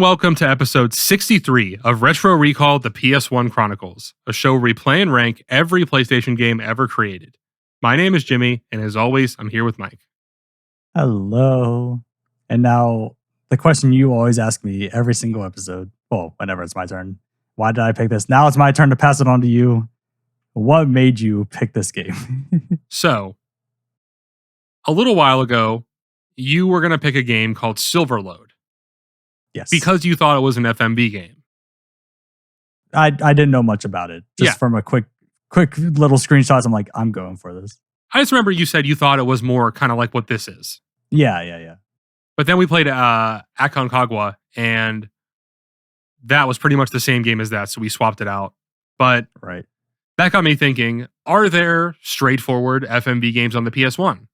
and welcome to episode 63 of Retro Recall the PS1 Chronicles, a show where we play and rank every PlayStation game ever created. My name is Jimmy, and as always, I'm here with Mike. Hello. And now, the question you always ask me every single episode, well, whenever it's my turn, why did I pick this? Now it's my turn to pass it on to you. What made you pick this game? So, a little while ago, you were going to pick a game called Silverload Yes. because you thought it was an FMV game. I didn't know much about it. Just from a quick little screenshots, I'm like, I'm going for this. I just remember you said you thought it was more kind of like what this is. Yeah. But then we played Aconcagua, and that was pretty much the same game as that, so we swapped it out. But Right. that got me thinking, are there straightforward FMV games on the PS1?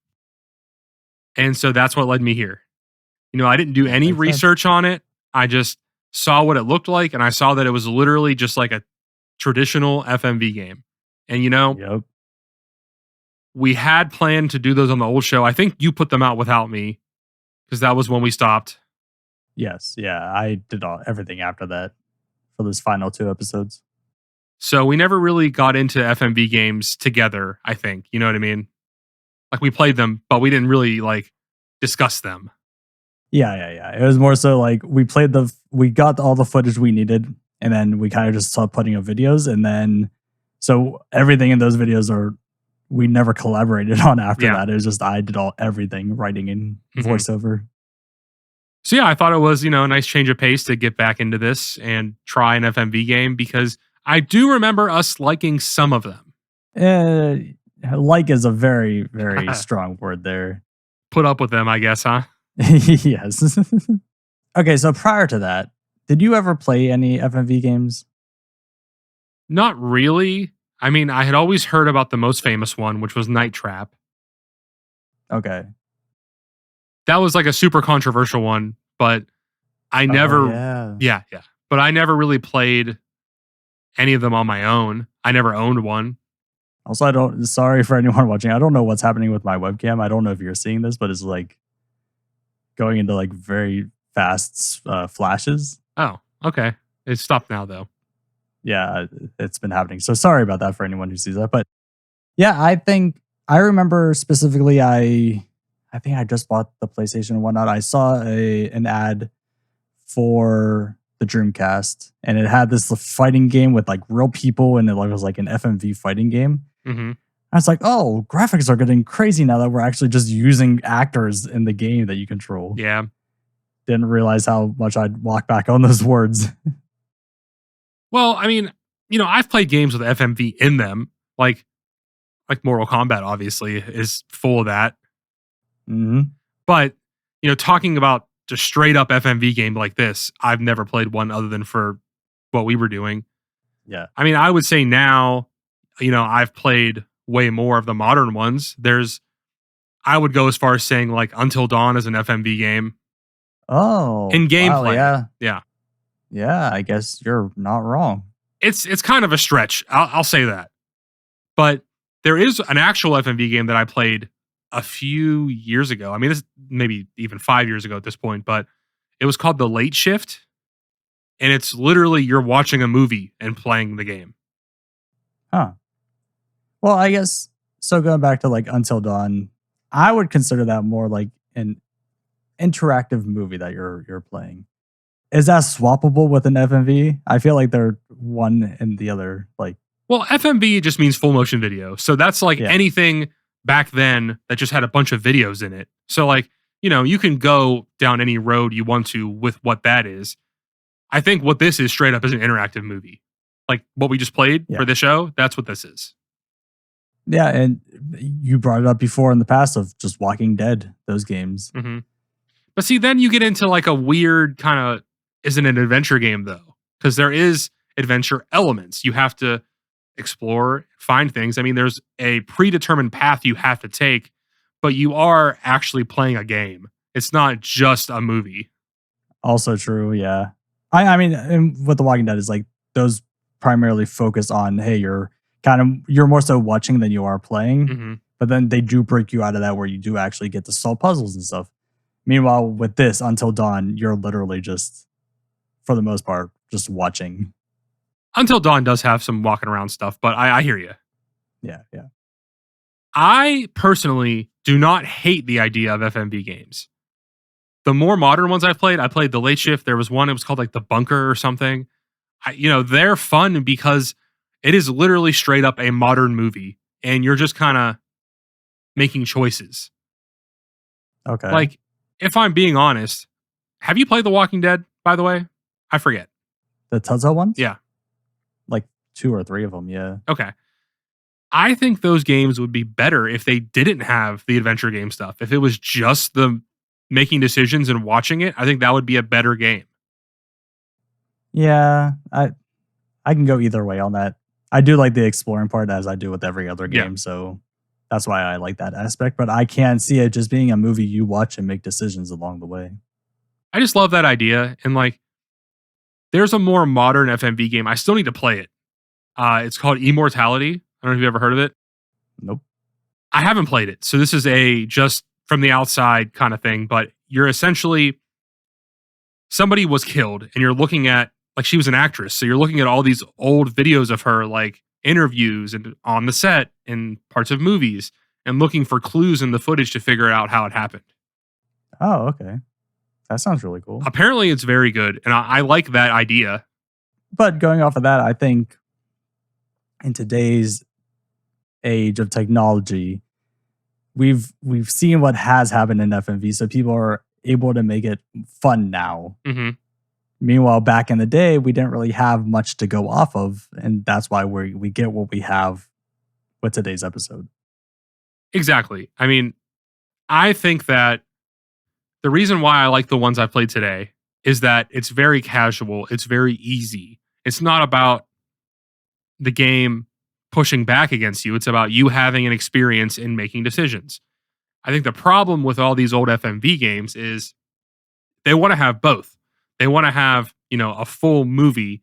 And so that's what led me here. You know, I didn't do any Makes sense. research on it. I just saw what it looked like, and I saw that it was literally just like a traditional FMV game. And, you know, Yep. we had planned to do those on the old show. I think you put them out without me because that was when we stopped. Yes. Yeah. I did everything after that for those final 2 episodes. So we never really got into FMV games together, I think. You know what I mean? Like we played them, but we didn't really like discuss them. Yeah. It was more so like we got all the footage we needed, and then we kind of just started putting up videos, and then so everything in those videos we never collaborated on after that. It was just I did everything, writing and voiceover. So yeah, I thought it was, you know, a nice change of pace to get back into this and try an FMV game because I do remember us liking some of them. Like is a very, very strong word there. Put up with them, I guess, huh? Yes. Okay, so prior to that, did you ever play any FMV games? Not really. I mean, I had always heard about the most famous one, which was Night Trap. Okay. That was like a super controversial one, but I never, yeah. But I never really played any of them on my own. I never owned one. Also, sorry for anyone watching. I don't know what's happening with my webcam. I don't know if you're seeing this, but it's like going into like very fast flashes. Oh, okay. It stopped now though. Yeah, it's been happening. So sorry about that for anyone who sees that. But yeah, I remember specifically, I think I just bought the PlayStation and whatnot. I saw an ad for the Dreamcast, and it had this fighting game with like real people, and it was like an FMV fighting game. Mm-hmm. I was like, oh, graphics are getting crazy now that we're actually just using actors in the game that you control. Yeah. Didn't realize how much I'd walk back on those words. Well, I mean, you know, I've played games with FMV in them, like Mortal Kombat obviously is full of that. Mm-hmm. But, you know, talking about just straight up FMV game like this, I've never played one other than for what we were doing. Yeah. I mean, I would say now, you know, I've played way more of the modern ones. I would go as far as saying like Until Dawn is an FMV game. Oh. In gameplay. Wow, Yeah. Yeah, I guess you're not wrong. It's kind of a stretch. I'll say that. But there is an actual FMV game that I played a few years ago. I mean, this is maybe even 5 years ago at this point, but it was called The Late Shift. And it's literally you're watching a movie and playing the game. Huh. Well, I guess, so going back to like Until Dawn, I would consider that more like an interactive movie that you're playing. Is that swappable with an FMV? I feel like they're one and the other. Like, well, FMV just means full motion video. So that's like anything back then that just had a bunch of videos in it. So like, you know, you can go down any road you want to with what that is. I think what this is straight up is an interactive movie. Like what we just played for this show, that's what this is. Yeah, and you brought it up before in the past of just Walking Dead, those games. Mm-hmm. But see, then you get into like a weird kind of, isn't an adventure game though, because there is adventure elements. You have to explore, find things. I mean, there's a predetermined path you have to take, but you are actually playing a game. It's not just a movie. Also true, yeah. I mean, and with The Walking Dead is like those primarily focus on, hey, you're more so watching than you are playing. Mm-hmm. But then they do break you out of that where you do actually get to solve puzzles and stuff. Meanwhile, with this Until Dawn, you're literally just for the most part, just watching. Until Dawn does have some walking around stuff, but I hear you. Yeah, yeah. I personally do not hate the idea of FMV games. The more modern ones I played the Late Shift. There was one, it was called like The Bunker or something. They're fun because it is literally straight up a modern movie and you're just kind of making choices. Okay. Like, if I'm being honest, have you played The Walking Dead, by the way? I forget. The Telltale ones? Yeah. Like 2 or 3 of them, yeah. Okay. I think those games would be better if they didn't have the adventure game stuff. If it was just the making decisions and watching it, I think that would be a better game. Yeah, I can go either way on that. I do like the exploring part as I do with every other game, so that's why I like that aspect. But I can see it just being a movie you watch and make decisions along the way. I just love that idea. And like, there's a more modern FMV game. I still need to play it. It's called Immortality. I don't know if you've ever heard of it. Nope. I haven't played it. So this is a just from the outside kind of thing, but you're essentially somebody was killed and you're looking at, like, she was an actress. So you're looking at all these old videos of her, like interviews and on the set and parts of movies, and looking for clues in the footage to figure out how it happened. Oh, okay. That sounds really cool. Apparently it's very good. And I like that idea. But going off of that, I think in today's age of technology, we've seen what has happened in FMV, so people are able to make it fun now. Mm-hmm. Meanwhile, back in the day, we didn't really have much to go off of, and that's why we get what we have with today's episode. Exactly. I mean, I think that the reason why I like the ones I played today is that it's very casual. It's very easy. It's not about the game pushing back against you. It's about you having an experience in making decisions. I think the problem with all these old FMV games is they want to have both. They want to have, a full movie,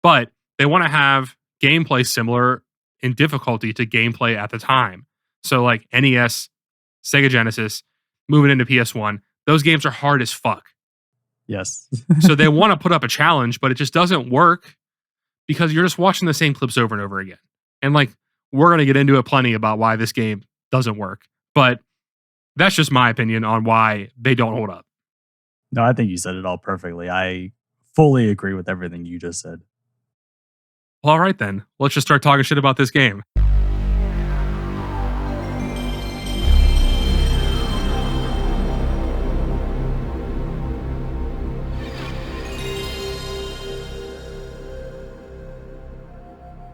but they want to have gameplay similar in difficulty to gameplay at the time. So like NES, Sega Genesis, moving into PS1, those games are hard as fuck. Yes. So they want to put up a challenge, but it just doesn't work because you're just watching the same clips over and over again. And like, we're going to get into it plenty about why this game doesn't work. But that's just my opinion on why they don't hold up. No, I think you said it all perfectly. I fully agree with everything you just said. Well, all right then. Let's just start talking shit about this game.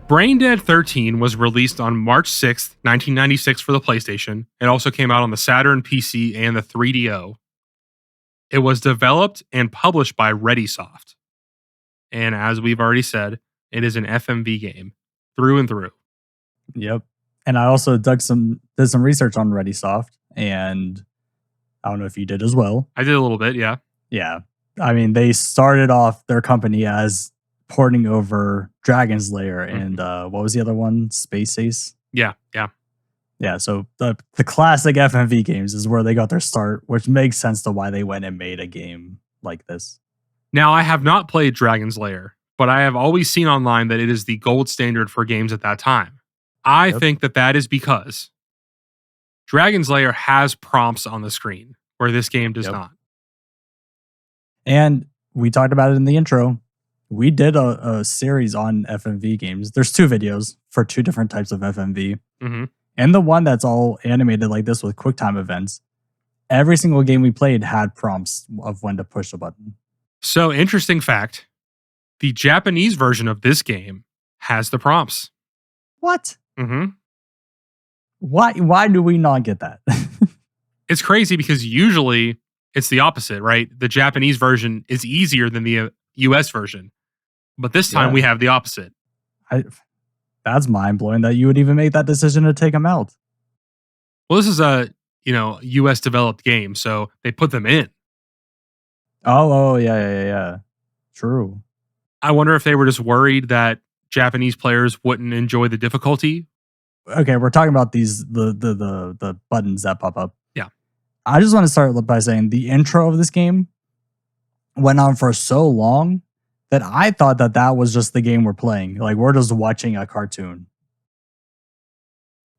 Braindead 13 was released on March 6th, 1996 for the PlayStation. It also came out on the Saturn PC and the 3DO. It was developed and published by ReadySoft. And as we've already said, it is an FMV game through and through. Yep. And I also did some research on ReadySoft, and I don't know if you did as well. I did a little bit, yeah. Yeah. I mean, they started off their company as porting over Dragon's Lair and what was the other one? Space Ace? Yeah. Yeah, so the classic FMV games is where they got their start, which makes sense to why they went and made a game like this. Now, I have not played Dragon's Lair, but I have always seen online that it is the gold standard for games at that time. I think that is because Dragon's Lair has prompts on the screen, where this game does not. And we talked about it in the intro. We did a series on FMV games. There's 2 videos for 2 different types of FMV. Mm-hmm. And the one that's all animated like this with QuickTime events, every single game we played had prompts of when to push a button. So, interesting fact, the Japanese version of this game has the prompts. What? Mm-hmm. Why do we not get that? It's crazy because usually it's the opposite, right? The Japanese version is easier than the US version. But this time we have the opposite. That's mind-blowing that you would even make that decision to take them out. Well, this is a, US developed game, so they put them in. Oh, yeah. True. I wonder if they were just worried that Japanese players wouldn't enjoy the difficulty. Okay, we're talking about the buttons that pop up. Yeah. I just want to start by saying the intro of this game went on for so long that I thought that that was just the game we're playing. Like we're just watching a cartoon.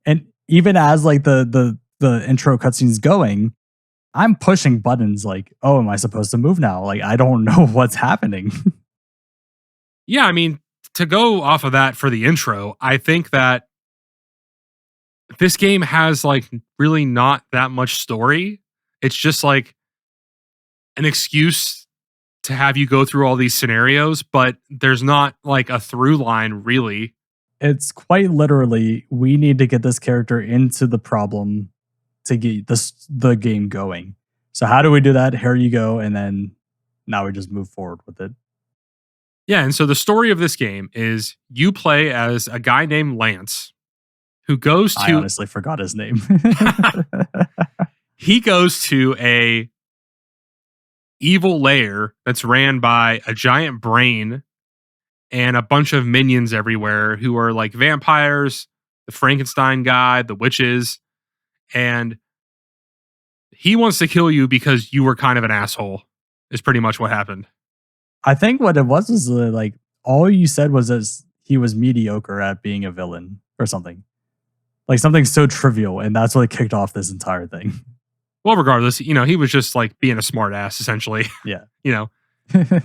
And even as like the intro cutscene's going, I'm pushing buttons like, oh, am I supposed to move now? Like I don't know what's happening. Yeah, I mean, to go off of that for the intro, I think that this game has like really not that much story. It's just like an excuse to have you go through all these scenarios, but there's not like a through line really. It's quite literally we need to get this character into the problem to get the game going. So how do we do that? Here you go, and then now we just move forward with it. Yeah, and so the story of this game is you play as a guy named Lance who goes I to honestly forgot his name. he goes to a evil lair that's ran by a giant brain and a bunch of minions everywhere who are like vampires, the Frankenstein guy, the witches, and he wants to kill you because you were kind of an asshole. Is pretty much what happened. I think what it was like all you said was that he was mediocre at being a villain or something. Like something so trivial, and that's what kicked off this entire thing. Well, regardless, he was just like being a smart ass essentially. Yeah.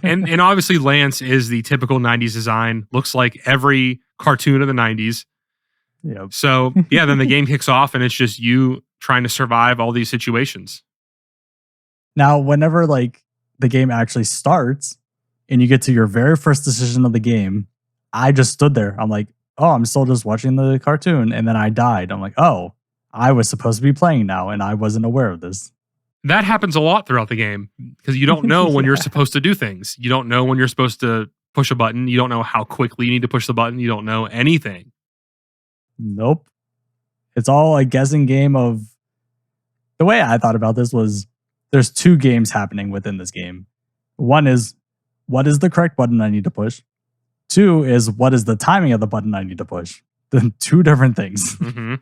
And obviously Lance is the typical 90s design, looks like every cartoon of the 90s. Yep. So, yeah, then the game kicks off and it's just you trying to survive all these situations. Now, whenever like the game actually starts and you get to your very first decision of the game, I just stood there. I'm like, oh, I'm still just watching the cartoon. And then I died. I'm like, oh, I was supposed to be playing now and I wasn't aware of this. That happens a lot throughout the game because you don't know when Yeah. you're supposed to do things. You don't know when you're supposed to push a button. You don't know how quickly you need to push the button. You don't know anything. Nope. It's all a guessing game of the way I thought about this was there's two games happening within this game. One is what is the correct button I need to push? Two is what is the timing of the button I need to push? Then two different things. Mm-hmm.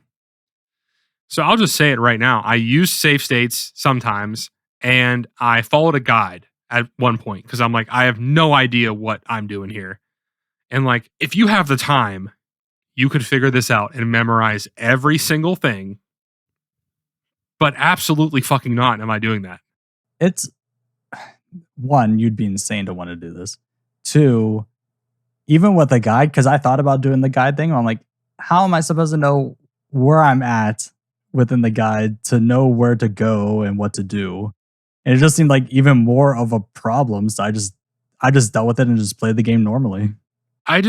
So I'll just say it right now. I use save states sometimes and I followed a guide at one point because I'm like, I have no idea what I'm doing here. And like, if you have the time, you could figure this out and memorize every single thing. But absolutely fucking not am I doing that. It's one, you'd be insane to want to do this. Two, even with a guide, because I thought about doing the guide thing, I'm like, how am I supposed to know where I'm at within the guide to know where to go and what to do? And it just seemed like even more of a problem. So I just dealt with it and just played the game normally. I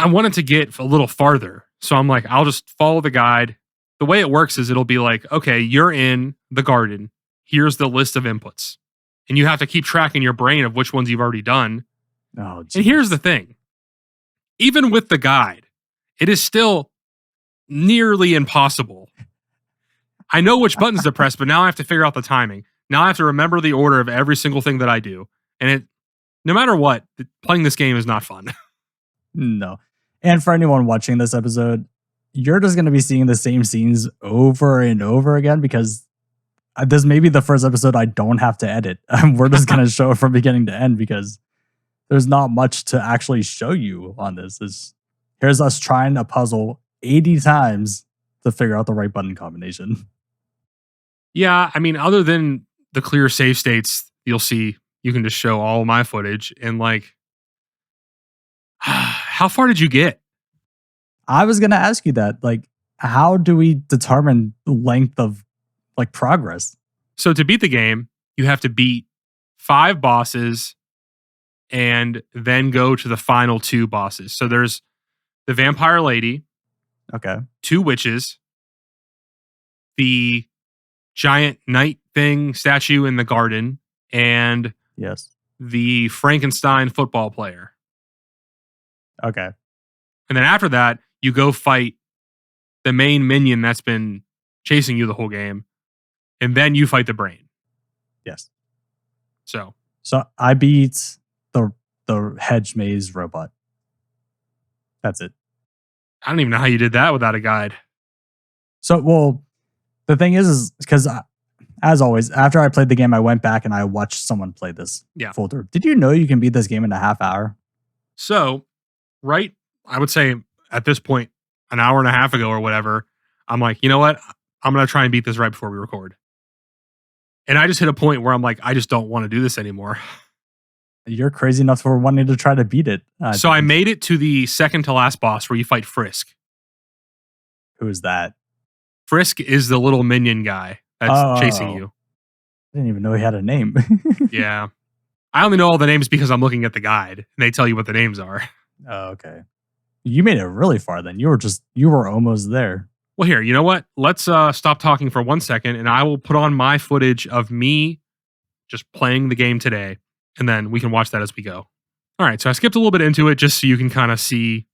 wanted to get a little farther. So I'm like, I'll just follow the guide. The way it works is it'll be like, okay, you're in the garden. Here's the list of inputs. And you have to keep track in your brain of which ones you've already done. Oh, geez. And here's the thing. Even with the guide, it is still nearly impossible. I know which buttons to press, but now I have to figure out the timing. Now I have to remember the order of every single thing that I do. And no matter what, playing this game is not fun. No. And for anyone watching this episode, you're just going to be seeing the same scenes over and over again because this may be the first episode I don't have to edit. We're just going to show it from beginning to end because there's not much to actually show you on this. Here's us trying a puzzle 80 times to figure out the right button combination. Yeah, I mean, other than the clear save states, you'll see you can just show all my footage and like, how far did you get? I was going to ask you that. Like, how do we determine the length of like progress? So to beat the game, you have to beat 5 bosses and then go to the final 2 bosses. So there's the vampire lady, Okay. 2 witches, the giant knight thing statue in the garden, and Yes. the Frankenstein football player. Okay. And then after that, you go fight the main minion that's been chasing you the whole game. And then you fight the brain. Yes. So I beat the hedge maze robot. That's it. I don't even know how you did that without a guide. So, well, the thing is because as always, after I played the game, I went back and I watched someone play this Yeah. full through. Did you know you can beat this game in a half hour? So, right, I would say at this point, an hour and a half ago or whatever, I'm like, you know what? I'm going to try and beat this right before we record. And I just hit a point where I'm like, I just don't want to do this anymore. You're crazy enough for wanting to try to beat it. So I made it to the second to last boss where you fight Frisk. Who is that? Frisk is the little minion guy that's chasing you. I didn't even know he had a name. Yeah. I only know all the names because I'm looking at the guide and they tell you what the names are. Oh, okay. You made it really far then. You were almost there. Well, here, you know what? Let's stop talking for 1 second and I will put on my footage of me just playing the game today. And then we can watch that as we go. All right. So I skipped a little bit into it just so you can kind of see,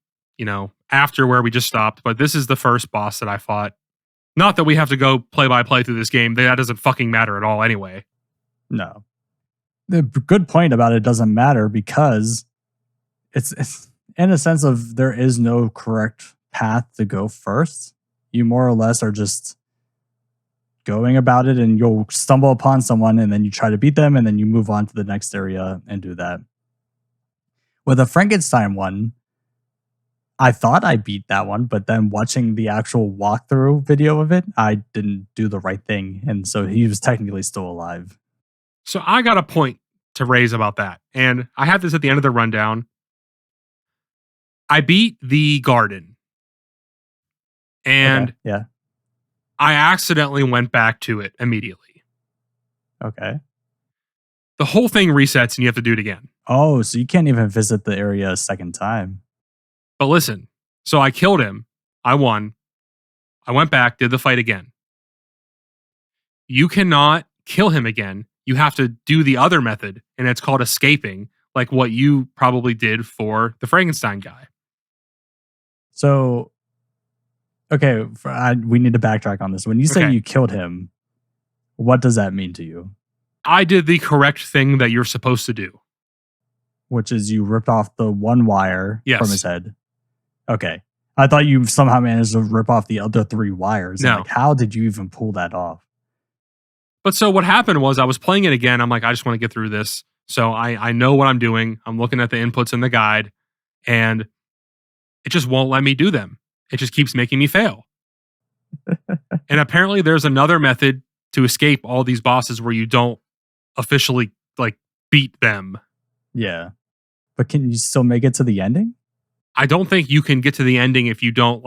after where we just stopped. But this is the first boss that I fought. Not that we have to go play by play through this game. That doesn't fucking matter at all anyway. No. The good point about it doesn't matter because it's in a sense of there is no correct path to go first. You more or less are just going about it and you'll stumble upon someone and then you try to beat them and then you move on to the next area and do that. With the Frankenstein one, I thought I beat that one, but then watching the actual walkthrough video of it, I didn't do the right thing. And so he was technically still alive. So I got a point to raise about that. And I had this at the end of the rundown. I beat the garden. And yeah, I accidentally went back to it immediately. Okay. The whole thing resets and you have to do it again. Oh, so you can't even visit the area a second time. But listen, so I killed him. I won. I went back, did the fight again. You cannot kill him again. You have to do the other method, and it's called escaping, like what you probably did for the Frankenstein guy. So, okay, we need to backtrack on this. When you say you killed him, what does that mean to you? I did the correct thing that you're supposed to do. Which is you ripped off the one wire from his head. Okay. I thought you somehow managed to rip off the other 3 wires. No. How did you even pull that off? But so what happened was I was playing it again. I'm like, I just want to get through this. So I know what I'm doing. I'm looking at the inputs in the guide and it just won't let me do them. It just keeps making me fail. And apparently there's another method to escape all these bosses where you don't officially beat them. Yeah. But can you still make it to the ending? I don't think you can get to the ending if you don't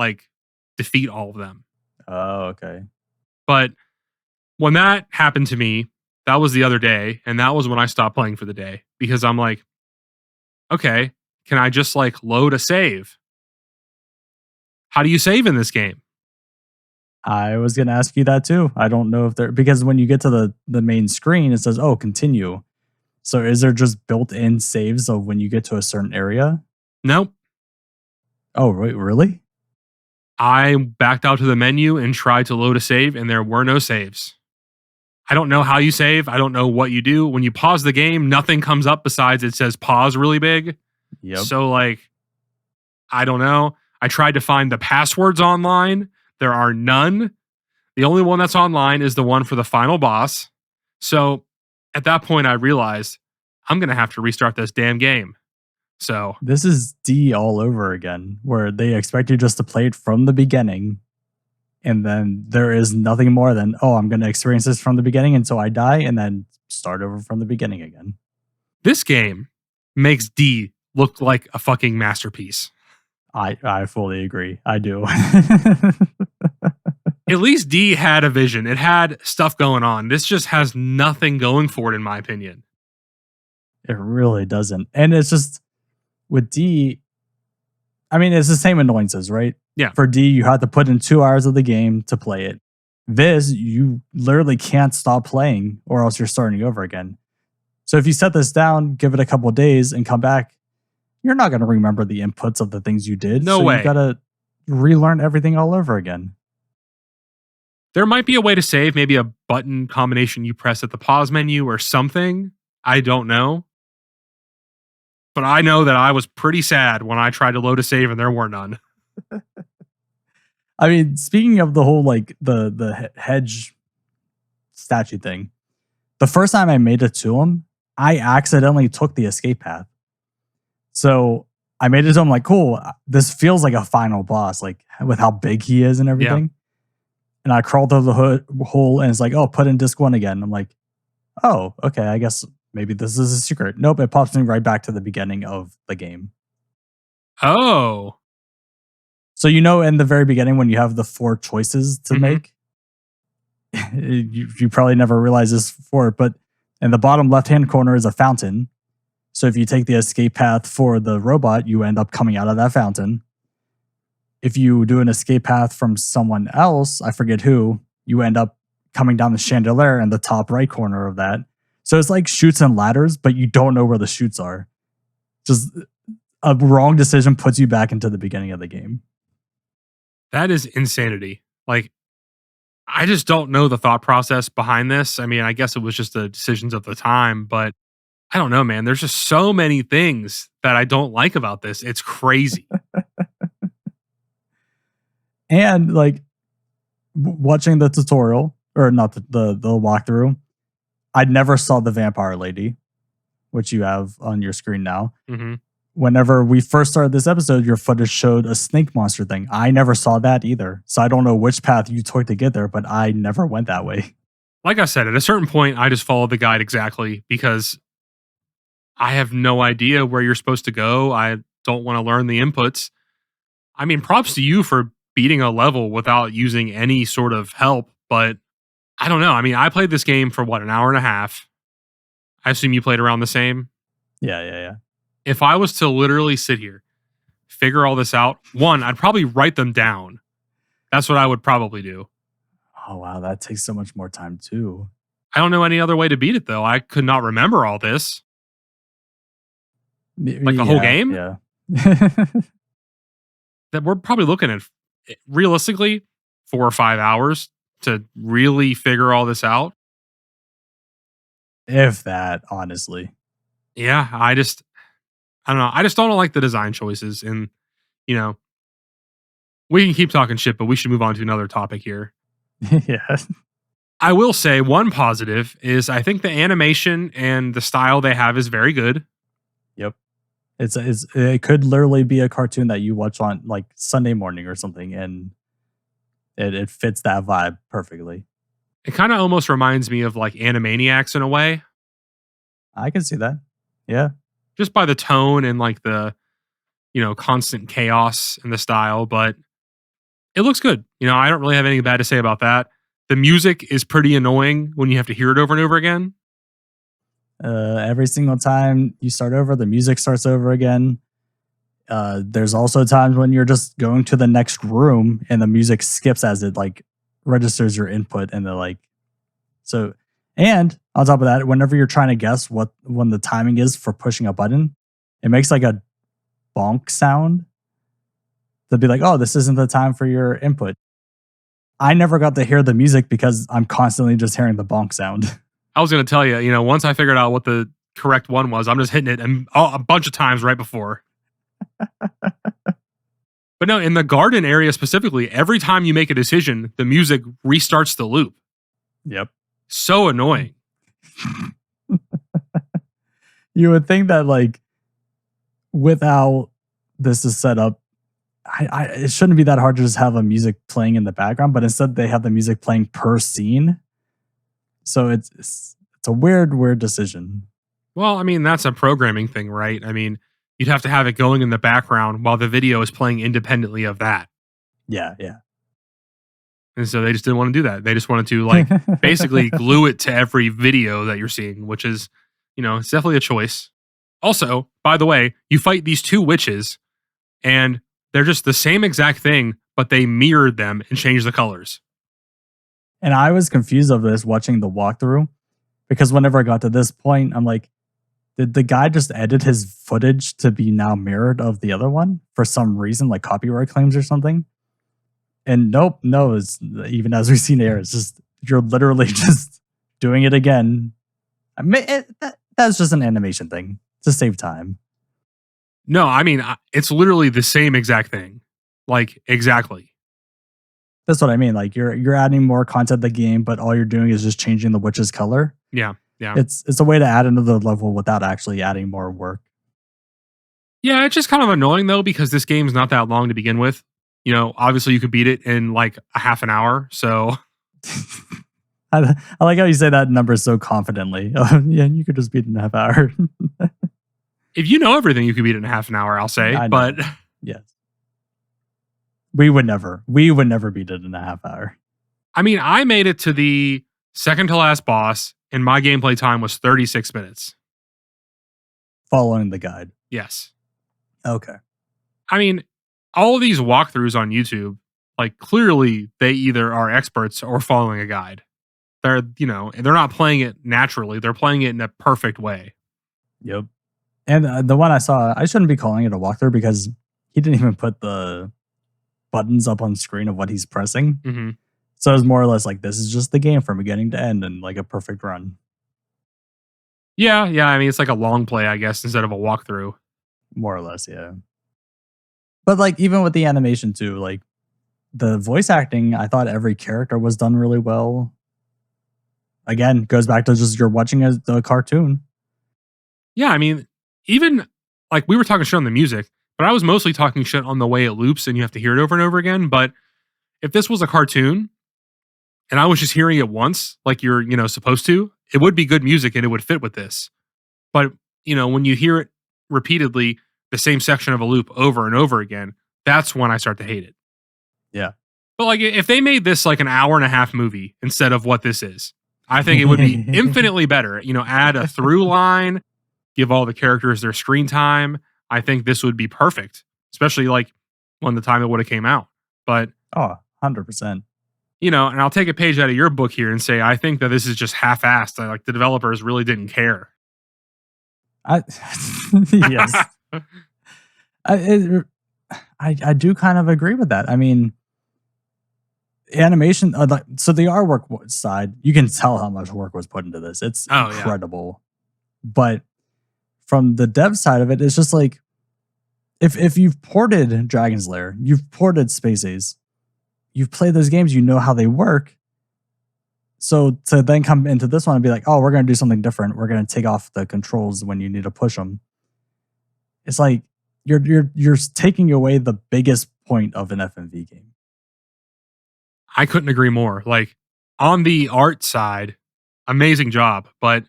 defeat all of them. Oh, okay. But when that happened to me, that was the other day. And that was when I stopped playing for the day because I'm like, okay, can I just load a save? How do you save in this game? I was going to ask you that too. I don't know if because when you get to the main screen, it says, oh, continue. So is there just built-in saves of when you get to a certain area? Nope. Oh, wait, really? I backed out to the menu and tried to load a save, and there were no saves. I don't know how you save. I don't know what you do. When you pause the game, nothing comes up besides it says pause really big. Yep. So, I don't know. I tried to find the passwords online. There are none. The only one that's online is the one for the final boss. So, at that point, I realized I'm going to have to restart this damn game. So this is D all over again, where they expect you just to play it from the beginning. And then there is nothing more than, oh, I'm going to experience this from the beginning until I die and then start over from the beginning again. This game makes D look like a fucking masterpiece. I fully agree. I do. At least D had a vision. It had stuff going on. This just has nothing going for it, in my opinion. It really doesn't. And it's just, with D, I mean, it's the same annoyances, right? Yeah. For D, you have to put in 2 hours of the game to play it. This, you literally can't stop playing or else you're starting over again. So if you set this down, give it a couple of days and come back, you're not going to remember the inputs of the things you did. No way. You got to relearn everything all over again. There might be a way to save, maybe a button combination you press at the pause menu or something. I don't know. But I know that I was pretty sad when I tried to load a save and there were none. I mean, speaking of the whole the hedge statue thing. The first time I made it to him, I accidentally took the escape path. So I made it to him like, cool, this feels like a final boss, like with how big he is and everything. And I crawled through the hole and it's like, oh, put in disc 1 again. I'm like, oh, okay, I guess maybe this is a secret. Nope, it pops me right back to the beginning of the game. Oh. So, in the very beginning when you have the 4 choices to make, you probably never realized this before, but in the bottom left-hand corner is a fountain. So if you take the escape path for the robot, you end up coming out of that fountain. If you do an escape path from someone else, I forget who, you end up coming down the chandelier in the top right corner of that. So it's like chutes and ladders, but you don't know where the chutes are. Just a wrong decision puts you back into the beginning of the game. That is insanity. Like, I just don't know the thought process behind this. I mean, I guess it was just the decisions of the time, but I don't know, man. There's just so many things that I don't like about this. It's crazy. And like watching the tutorial, or not the walkthrough, I never saw the vampire lady, which you have on your screen now. Mm-hmm. Whenever we first started this episode, your footage showed a snake monster thing. I never saw that either. So I don't know which path you took to get there, but I never went that way. Like I said, at a certain point, I just followed the guide exactly because I have no idea where you're supposed to go. I don't want to learn the inputs. I mean, props to you for beating a level without using any sort of help, but I don't know. I mean, I played this game for an hour and a half. I assume you played around the same. Yeah. If I was to literally sit here, figure all this out, one, I'd probably write them down. That's what I would probably do. Oh, wow. That takes so much more time, too. I don't know any other way to beat it, though. I could not remember all this. Like the whole game? Yeah. That we're probably looking at, realistically, 4 or 5 hours to really figure all this out. If that, honestly. Yeah, I don't know. I just don't like the design choices. And, we can keep talking shit, but we should move on to another topic here. Yeah. I will say one positive is I think the animation and the style they have is very good. Yep. It could literally be a cartoon that you watch on like Sunday morning or something, and it fits that vibe perfectly. It kind of almost reminds me of like Animaniacs in a way. I can see that. Yeah. Just by the tone and like the, constant chaos in the style, but it looks good. I don't really have anything bad to say about that. The music is pretty annoying when you have to hear it over and over again. Every single time you start over, the music starts over again. There's also times when you're just going to the next room and the music skips as it like registers your input, and and on top of that, whenever you're trying to guess when the timing is for pushing a button, it makes like a bonk sound. They'll be like, oh, this isn't the time for your input. I never got to hear the music because I'm constantly just hearing the bonk sound. I was going to tell you, once I figured out what the correct one was, I'm just hitting it a bunch of times right before. But no, in the garden area specifically, every time you make a decision, the music restarts the loop. Yep. So annoying. You would think that like with how this is set up, it shouldn't be that hard to just have a music playing in the background, but instead they have the music playing per scene. So it's a weird decision. Well, I mean, that's a programming thing, right? I mean, you'd have to have it going in the background while the video is playing independently of that. Yeah. And so they just didn't want to do that. They just wanted to like basically glue it to every video that you're seeing, which is, it's definitely a choice. Also, by the way, you fight these 2 witches and they're just the same exact thing, but they mirrored them and changed the colors. And I was confused of this watching the walkthrough, because whenever I got to this point, I'm like, did the guy just edit his footage to be now mirrored of the other one for some reason, like copyright claims or something? And no, it's, even as we've seen here, it's just, you're literally just doing it again. I mean, that's just an animation thing to save time. No, I mean, it's literally the same exact thing. Like, exactly. That's what I mean. Like you're adding more content to the game, but all you're doing is just changing the witch's color. Yeah, yeah. It's a way to add another level without actually adding more work. Yeah, it's just kind of annoying though because this game's not that long to begin with. Obviously you could beat it in like a half an hour. So I like how you say that number so confidently. Oh, yeah, you could just beat it in a half hour. if you know everything, you could beat it in a half an hour, I'll say. I know. But Yes. We would never beat it in a half hour. I mean, I made it to the second to last boss, and my gameplay time was 36 minutes. Following the guide. Yes. Okay. I mean, all of these walkthroughs on YouTube, like clearly they either are experts or following a guide. They're not playing it naturally. They're playing it in a perfect way. Yep. And the one I saw, I shouldn't be calling it a walkthrough because he didn't even put the buttons up on screen of what he's pressing. Mm-hmm. So it's more or less like this is just the game from beginning to end and like a perfect run. Yeah. I mean, it's like a long play, I guess, instead of a walkthrough. More or less, yeah. But like even with the animation too, like the voice acting, I thought every character was done really well. Again, goes back to just you're watching a cartoon. Yeah, I mean, even like we were talking shit on the music, but I was mostly talking shit on the way it loops and you have to hear it over and over again. But if this was a cartoon and I was just hearing it once, like you're, supposed to, it would be good music and it would fit with this. But, when you hear it repeatedly, the same section of a loop over and over again, that's when I start to hate it. Yeah. But like if they made this like an hour and a half movie instead of what this is, I think it would be infinitely better. Add a through line, give all the characters their screen time. I think this would be perfect, especially like when the time it would have came out. But 100%. And I'll take a page out of your book here and say I think that this is just half-assed. Like the developers really didn't care. Yes. I do kind of agree with that. I mean, animation. So the artwork side, you can tell how much work was put into this. It's incredible. Yeah. But from the dev side of it, it's just like if you've ported Dragon's Lair, you've ported Space Ace, you've played those games, you know how they work. So to then come into this one and be like, oh, we're going to do something different. We're going to take off the controls when you need to push them. It's like you're taking away the biggest point of an FMV game. I couldn't agree more. Like on the art side, amazing job, but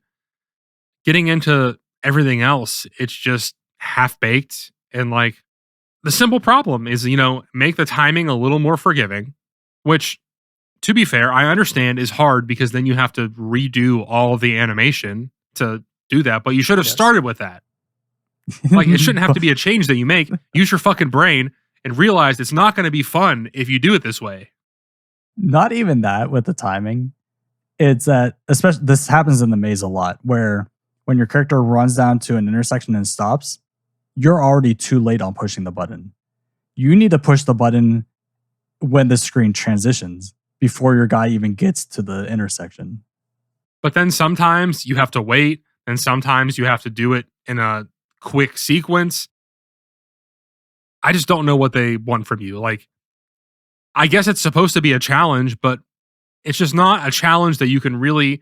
getting into everything else, it's just half baked. And like the simple problem is, make the timing a little more forgiving, which to be fair, I understand is hard because then you have to redo all of the animation to do that. But you should have started with that. Like it shouldn't have to be a change that you make. Use your fucking brain and realize it's not going to be fun if you do it this way. Not even that with the timing. It's that, especially this happens in the maze a lot, where when your character runs down to an intersection and stops, you're already too late on pushing the button. You need to push the button when the screen transitions before your guy even gets to the intersection. But then sometimes you have to wait, and sometimes you have to do it in a quick sequence. I just don't know what they want from you. Like, I guess it's supposed to be a challenge, but it's just not a challenge that you can really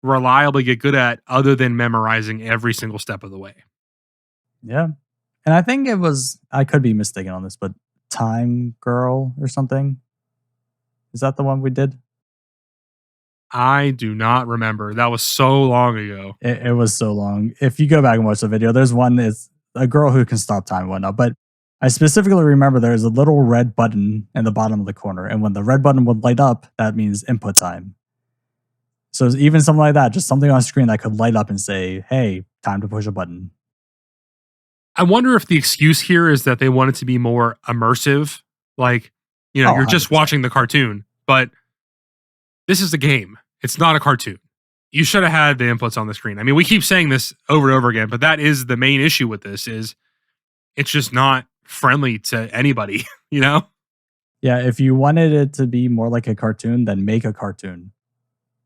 reliably get good at other than memorizing every single step of the way. Yeah. And I think it was, I could be mistaken on this, but Time Girl or something. Is that the one we did? I do not remember. That was so long ago. It was so long. If you go back and watch the video, there's one that's a girl who can stop time and whatnot. But I specifically remember there's a little red button in the bottom of the corner. And when the red button would light up, that means input time. So even something like that, just something on screen that could light up and say, hey, time to push a button. I wonder if the excuse here is that they want it to be more immersive. Like, you're just 100%. Watching the cartoon, but this is a game. It's not a cartoon. You should have had the inputs on the screen. I mean, we keep saying this over and over again, but that is the main issue with this is it's just not friendly to anybody, Yeah, if you wanted it to be more like a cartoon, then make a cartoon.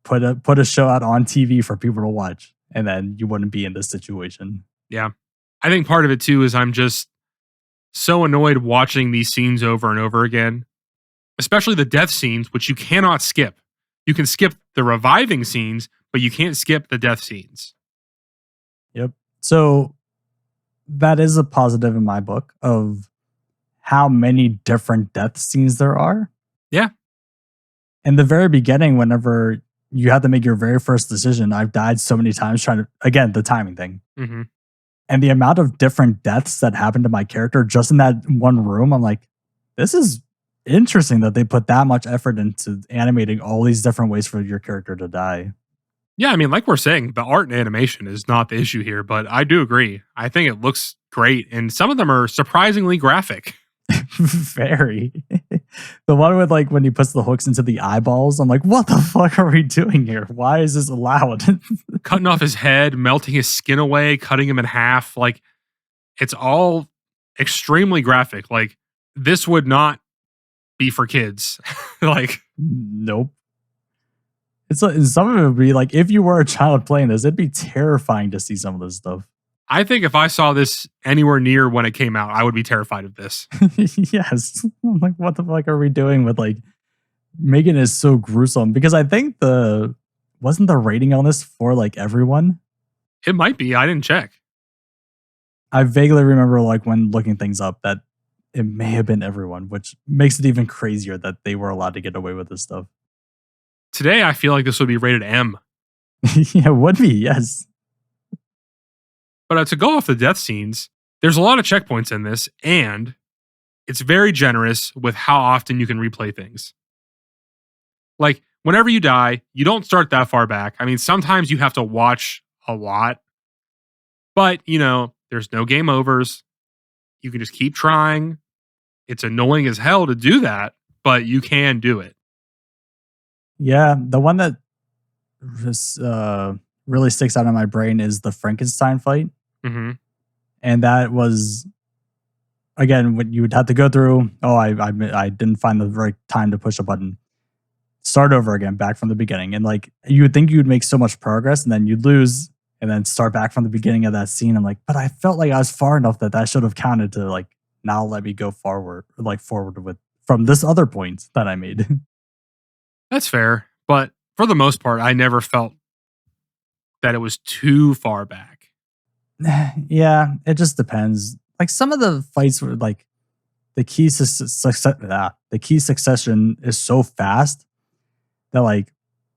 Put a show out on TV for people to watch, and then you wouldn't be in this situation. Yeah. I think part of it too is I'm just so annoyed watching these scenes over and over again. especially the death scenes, which you cannot skip. You can skip the reviving scenes, but you can't skip the death scenes. Yep. So that is a positive in my book of how many different death scenes there are. Yeah. In the very beginning, whenever you have to make your very first decision, I've died so many times trying to, again, the timing thing. Mm-hmm. And the amount of different deaths that happened to my character just in that one room, I'm like, this is interesting that they put that much effort into animating all these different ways for your character to die. Yeah, I mean, like we're saying, the art and animation is not the issue here, but I do agree. I think it looks great, and some of them are surprisingly graphic. Very. The one with like when he puts the hooks into the eyeballs, I'm like, what the fuck are we doing here? Why is this allowed? Cutting off his head, melting his skin away, cutting him in half. Like, it's all extremely graphic. Like, this would not be for kids. Like, Nope. It's like, some of it would be like, if you were a child playing this, it'd be terrifying to see some of this stuff. I think if I saw this anywhere near when it came out, I would be terrified of this. Yes. I'm like, what the fuck are we doing with like making it so gruesome? Because I think wasn't the rating on this for like everyone? It might be. I didn't check. I vaguely remember like when looking things up that it may have been everyone, which makes it even crazier that they were allowed to get away with this stuff. Today, I feel like this would be rated M. Yeah, it would be, yes. But to go off the death scenes, there's a lot of checkpoints in this, and it's very generous with how often you can replay things. Like, whenever you die, you don't start that far back. I mean, sometimes you have to watch a lot, but, there's no game overs. You can just keep trying. It's annoying as hell to do that, but you can do it. Yeah, the one that really sticks out in my brain is the Frankenstein fight. Mm-hmm. And that was, again, when you would have to go through, I didn't find the right time to push a button. Start over again, back from the beginning. And like, you would think you would make so much progress and then you'd lose and then start back from the beginning of that scene. I'm like, but I felt like I was far enough that should have counted to like, now let me go forward with from this other point that I made. That's fair. But for the most part, I never felt that it was too far back. Yeah, it just depends. Like some of the fights were like the key succession is so fast that like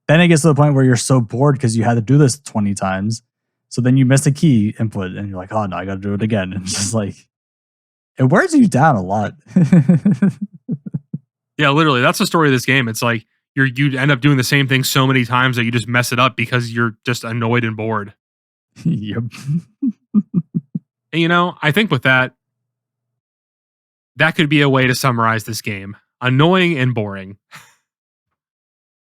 then it gets to the point where you're so bored because you had to do this 20 times. So then you miss a key input and you're like, oh no, I gotta do it again. And it's just like it wears you down a lot. Yeah, literally. That's the story of this game. It's like you end up doing the same thing so many times that you just mess it up because you're just annoyed and bored. Yep. And I think with that could be a way to summarize this game. Annoying and boring.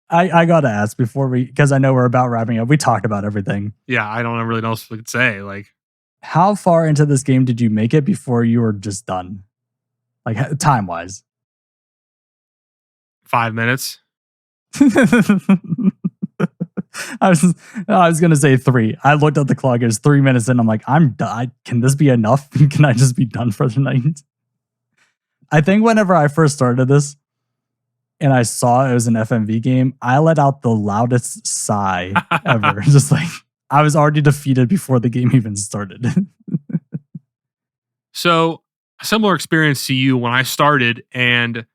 I gotta ask before because I know we're about wrapping up. We talked about everything. Yeah, I don't really know what else we could say. Like, how far into this game did you make it before you were just done? Like time wise? 5 minutes. I was gonna say 3. I looked at the clock. It was 3 minutes in. I'm like, I'm done. Can this be enough? Can I just be done for the night? I think whenever I first started this and I saw it was an FMV game, I let out the loudest sigh ever. Just like I was already defeated before the game even started. So, a similar experience to you when I started, and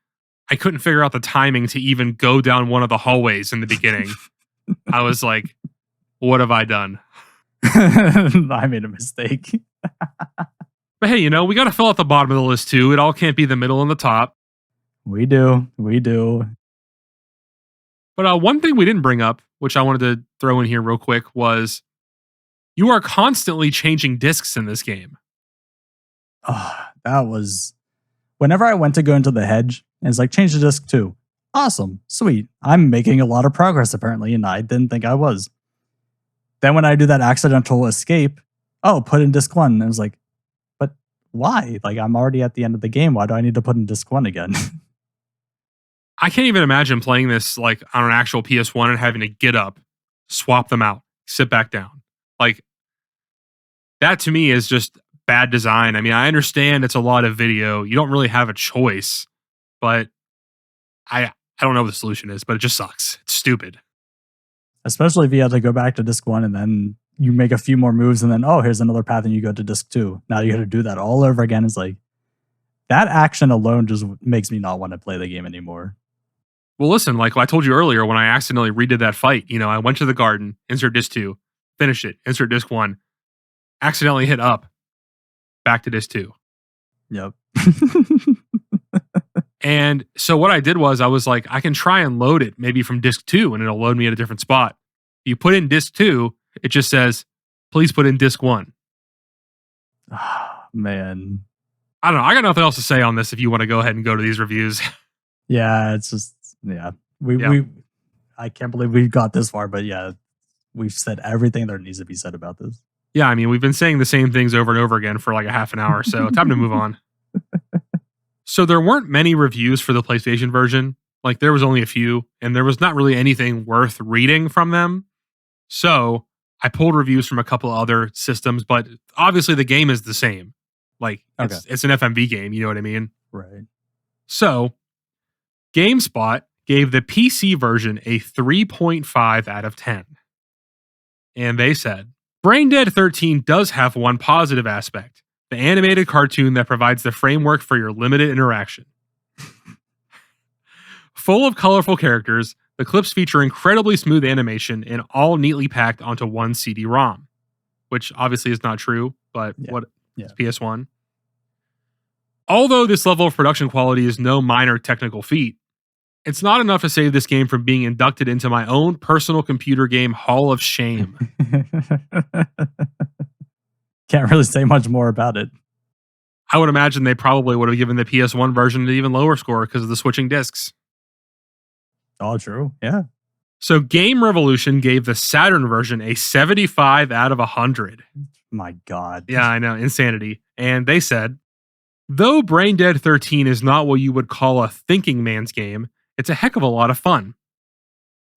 I couldn't figure out the timing to even go down one of the hallways in the beginning. I was like, what have I done? I made a mistake. But hey, we got to fill out the bottom of the list too. It all can't be the middle and the top. We do. But one thing we didn't bring up, which I wanted to throw in here real quick, was you are constantly changing discs in this game. Oh, that was whenever I went to go into the hedge, and it's like, change the disc 2. Awesome. Sweet. I'm making a lot of progress apparently, and I didn't think I was. Then when I do that accidental escape, put in disc 1. And I was like, but why? Like, I'm already at the end of the game. Why do I need to put in disc 1 again? I can't even imagine playing this like on an actual PS1 and having to get up, swap them out, sit back down. Like, that to me is just bad design. I mean, I understand it's a lot of video. You don't really have a choice, but I don't know what the solution is, but it just sucks. It's stupid. Especially if you have to go back to disc 1 and then you make a few more moves and then, oh, here's another path and you go to disc 2. Now you got to do that all over again. It's like, that action alone just makes me not want to play the game anymore. Well, listen, like I told you earlier, when I accidentally redid that fight, I went to the garden, insert disc 2, finish it, insert disc 1, accidentally hit up, back to disc 2. Yep. And so what I did was I was like, I can try and load it maybe from disc 2 and it'll load me at a different spot. You put in disc 2, it just says, please put in disc 1. Man. I don't know. I got nothing else to say on this if you want to go ahead and go to these reviews. Yeah, it's just, yeah. I can't believe we got this far, but yeah, we've said everything there needs to be said about this. Yeah, I mean, we've been saying the same things over and over again for like a half an hour, so time to move on. So there weren't many reviews for the PlayStation version. Like there was only a few, and there was not really anything worth reading from them. So I pulled reviews from a couple other systems, but obviously the game is the same. Like it's an FMV game, you know what I mean? Right. So GameSpot gave the PC version a 3.5 out of 10. And they said, Braindead 13 does have one positive aspect. The animated cartoon that provides the framework for your limited interaction. Full of colorful characters, the clips feature incredibly smooth animation and all neatly packed onto one CD-ROM, which obviously is not true, but it's PS1. Although this level of production quality is no minor technical feat, it's not enough to save this game from being inducted into my own personal computer game Hall of Shame. Can't really say much more about it. I would imagine they probably would have given the PS1 version an even lower score because of the switching discs. All true, yeah. So Game Revolution gave the Saturn version a 75 out of 100. My God. Yeah, I know, insanity. And they said, though Braindead 13 is not what you would call a thinking man's game, it's a heck of a lot of fun.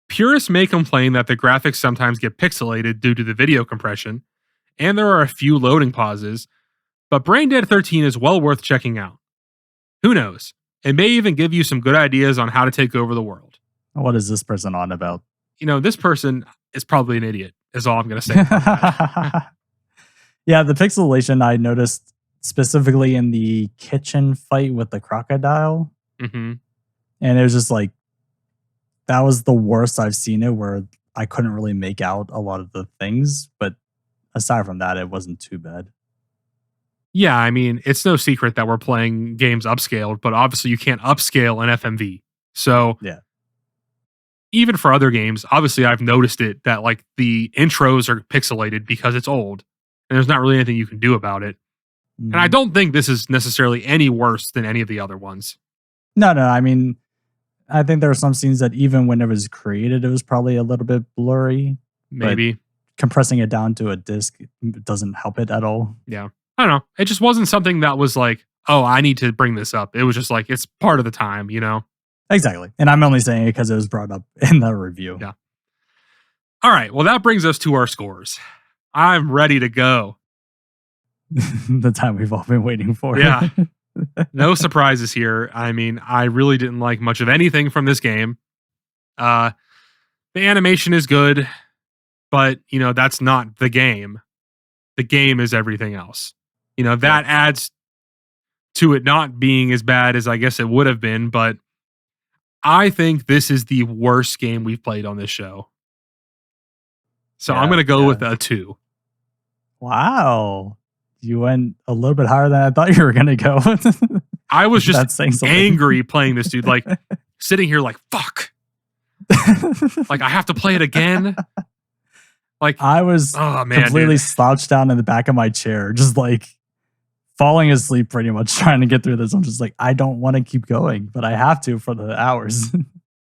Purists may complain that the graphics sometimes get pixelated due to the video compression, and there are a few loading pauses, but Braindead 13 is well worth checking out. Who knows? It may even give you some good ideas on how to take over the world. What is this person on about? This person is probably an idiot, is all I'm going to say. Yeah, the pixelation I noticed specifically in the kitchen fight with the crocodile. Mm-hmm. And it was just like, that was the worst I've seen it, where I couldn't really make out a lot of the things. But aside from that, it wasn't too bad. Yeah, I mean, it's no secret that we're playing games upscaled, but obviously you can't upscale an FMV. So yeah, even for other games, obviously I've noticed it that like the intros are pixelated because it's old and there's not really anything you can do about it. And I don't think this is necessarily any worse than any of the other ones. No. I mean, I think there are some scenes that even when it was created, it was probably a little bit blurry. Maybe. Compressing it down to a disc doesn't help it at all. Yeah. I don't know. It just wasn't something that was like, oh, I need to bring this up. It was just like, it's part of the time, Exactly. And I'm only saying it because it was brought up in the review. Yeah. All right. Well, that brings us to our scores. I'm ready to go. The time we've all been waiting for. Yeah. No surprises here. I mean, I really didn't like much of anything from this game. The animation is good, but, that's not the game. The game is everything else. That adds to it not being as bad as I guess it would have been, but I think this is the worst game we've played on this show. So I'm going to go with a 2. Wow. You went a little bit higher than I thought you were going to go. I was just angry playing this, dude. Like, sitting here like, fuck. Like, I have to play it again. Like, I was completely slouched down in the back of my chair, just like falling asleep pretty much trying to get through this. I'm just like, I don't want to keep going, but I have to for the hours.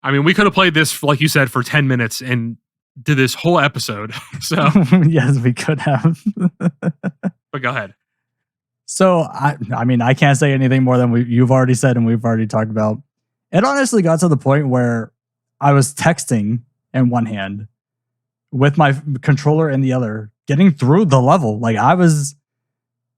I mean, we could have played this, like you said, for 10 minutes and did this whole episode. So yes, we could have. But go ahead. So, I mean, I can't say anything more than you've already said and we've already talked about. It honestly got to the point where I was texting in one hand with my controller in the other, getting through the level. Like, I was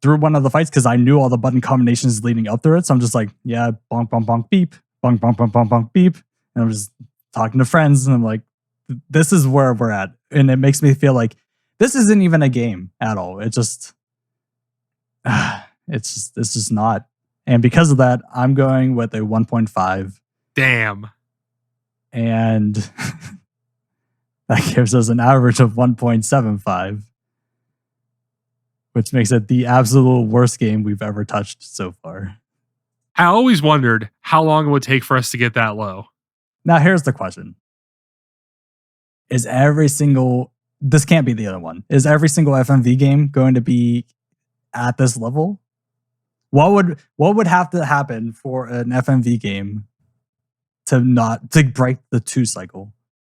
through one of the fights because I knew all the button combinations leading up through it. So I'm just like, yeah, bonk, bonk, bonk, beep, bunk, bunk, bunk, bunk, bunk, beep. And I'm just talking to friends and I'm like, this is where we're at. And it makes me feel like this isn't even a game at all. It's just not. And because of that, I'm going with a 1.5. Damn. And that gives us an average of 1.75, which makes it the absolute worst game we've ever touched so far. I always wondered how long it would take for us to get that low. Now, here's the question. This can't be the other one. Is every single FMV game going to be at this level? What would have to happen for an FMV game to break the 2 cycle?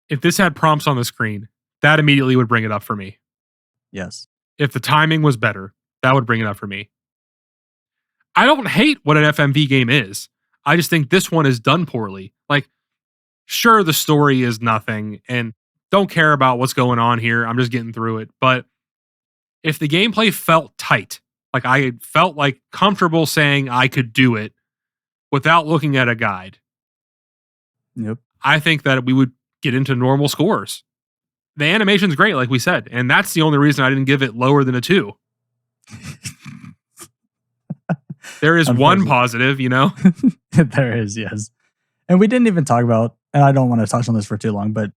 If this had prompts on the screen, that immediately would bring it up for me. Yes. If the timing was better, that would bring it up for me. I don't hate what an FMV game is. I just think this one is done poorly. Like, sure, the story is nothing and don't care about what's going on here. I'm just getting through it. But if the gameplay felt tight, like I felt like comfortable saying I could do it without looking at a guide, Yep. I think that we would get into normal scores. The animation's great, like we said, and that's the only reason I didn't give it lower than a 2. There is one positive, you know? There is, yes. And we didn't even talk about, and I don't want to touch on this for too long, but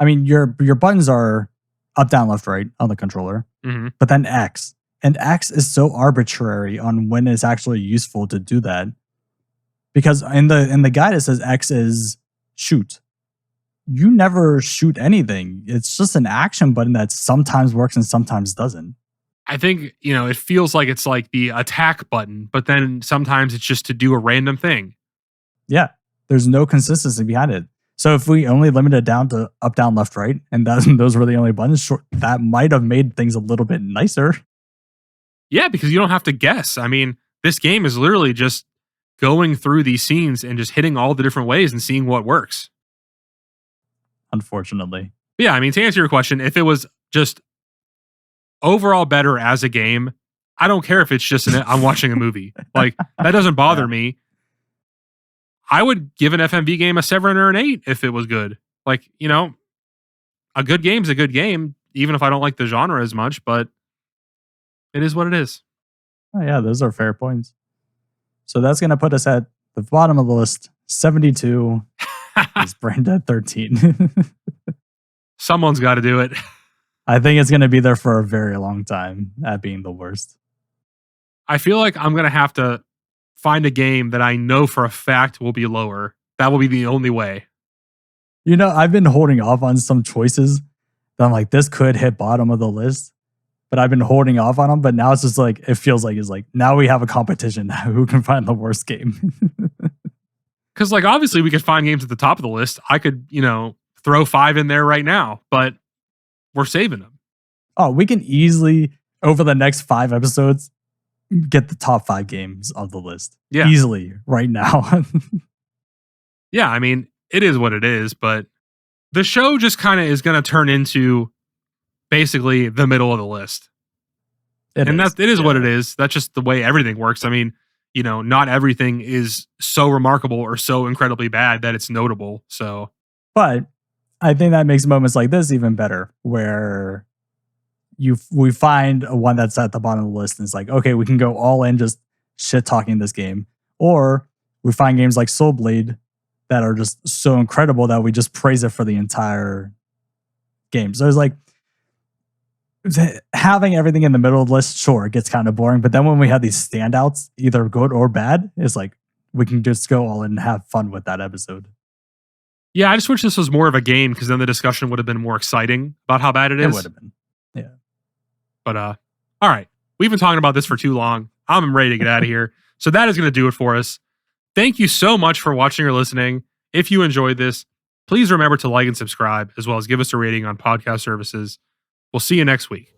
I mean, your buttons are up, down, left, right on the controller, but then X. And X is so arbitrary on when it's actually useful to do that. Because in the guide it says X is shoot. You never shoot anything. It's just an action button that sometimes works and sometimes doesn't. I think, it feels like it's like the attack button, but then sometimes it's just to do a random thing. Yeah, there's no consistency behind it. So if we only limit it down to up, down, left, right, and those were the only buttons, that might have made things a little bit nicer. Yeah, because you don't have to guess. I mean, this game is literally just going through these scenes and just hitting all the different ways and seeing what works. Unfortunately. But yeah, I mean, to answer your question, if it was just overall better as a game, I don't care if it's just I'm watching a movie. Like, that doesn't bother me. I would give an FMV game a 7 or an 8 if it was good. Like, a good game's a good game, even if I don't like the genre as much, but it is what it is. Oh yeah, those are fair points. So that's going to put us at the bottom of the list. 72 is Brenda at 13. Someone's got to do it. I think it's going to be there for a very long time at being the worst. I feel like I'm going to have to find a game that I know for a fact will be lower. That will be the only way. I've been holding off on some choices that I'm like, this could hit bottom of the list, but I've been holding off on them. But now it's just like, it feels like it's like, now we have a competition who can find the worst game. Because like, obviously we could find games at the top of the list. I could, throw 5 in there right now, but we're saving them. Oh, we can easily, over the next 5 episodes, get the top 5 games of the list. Yeah. Easily right now. Yeah, I mean, it is what it is, but the show just kind of is going to turn into basically the middle of the list. It is what it is. That's just the way everything works. I mean, not everything is so remarkable or so incredibly bad that it's notable. So, but I think that makes moments like this even better, where we find a one that's at the bottom of the list and it's like, okay, we can go all in just shit talking this game, or we find games like Soul Blade that are just so incredible that we just praise it for the entire game. So it's like, having everything in the middle of the list, sure, it gets kind of boring. But then when we have these standouts, either good or bad, it's like we can just go all in and have fun with that episode. Yeah, I just wish this was more of a game, because then the discussion would have been more exciting about how bad it is. It would have been. Yeah. But all right. We've been talking about this for too long. I'm ready to get out of here. So that is going to do it for us. Thank you so much for watching or listening. If you enjoyed this, please remember to like and subscribe, as well as give us a rating on podcast services. We'll see you next week.